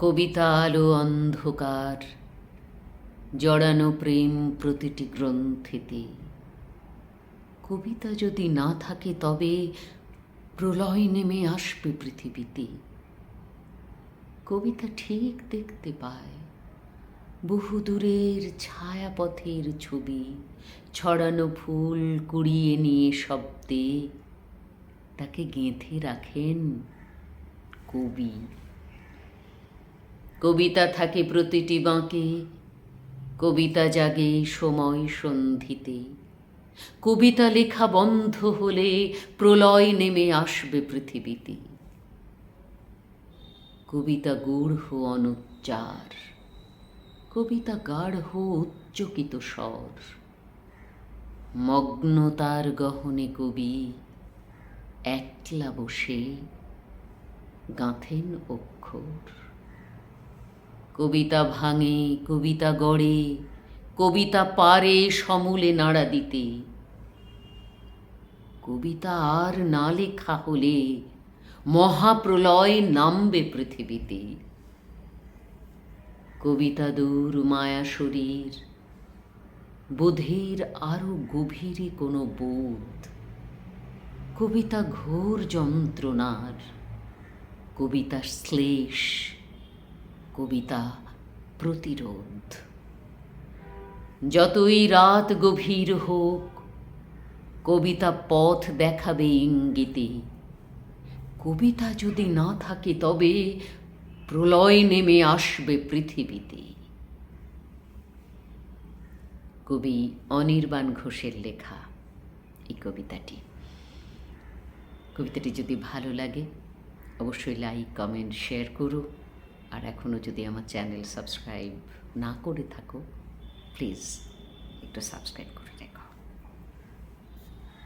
কবিতা আলো অন্ধকার জড়ানো প্রেম প্রতিটি গ্রন্থিতে। কবিতা যদি না থাকে তবে প্রলয় নেমে আসবে পৃথিবীতে। কবিতা ঠিক দেখতে পায় বহুদূরের ছায়াপথের ছবি, ছড়ানো ফুল কুড়িয়ে নিয়ে শব্দে তাকে গেঁথে রাখেন কবি। কবিতা থাকে প্রতিটি বাঁকে, কবিতা জাগে সময় সন্ধিতে। কবিতা লেখা বন্ধ হলে প্রলয় নেমে আসবে পৃথিবীতে। কবিতা গূঢ় অনুচ্চার, কবিতা গাঢ় উচ্চকিত স্বর। মগ্নতার গহনে কবি একলা বসে গাঁথেন অক্ষর। কবিতা ভাঙে, কবিতা গড়ে, কবিতা পারে সমূলে নাড়া দিতে। কবিতা আর না লেখা হলে মহাপ্রলয় নামবে পৃথিবীতে। কবিতা দূর মায়া শরীর, বোধের আরো গভীরে কোনো বোধ। কবিতা ঘোর যন্ত্রণার, কবিতা শ্লেষ, কবিতা প্রতিরোধ। যতই রাত গভীর হোক, কবিতা পথ দেখাবে ইঙ্গিতে। কবিতা যদি না থাকে তবে প্রলয় নেমে আসবে পৃথিবীতে। কবি অনির্বাণ ঘোষের লেখা এই কবিতাটি। কবিতাটি যদি ভালো লাগে অবশ্যই লাইক, কমেন্ট, শেয়ার করো। আর এখনও যদি আমার চ্যানেল সাবস্ক্রাইব না করে থাকো প্লিজ একটু সাবস্ক্রাইব করে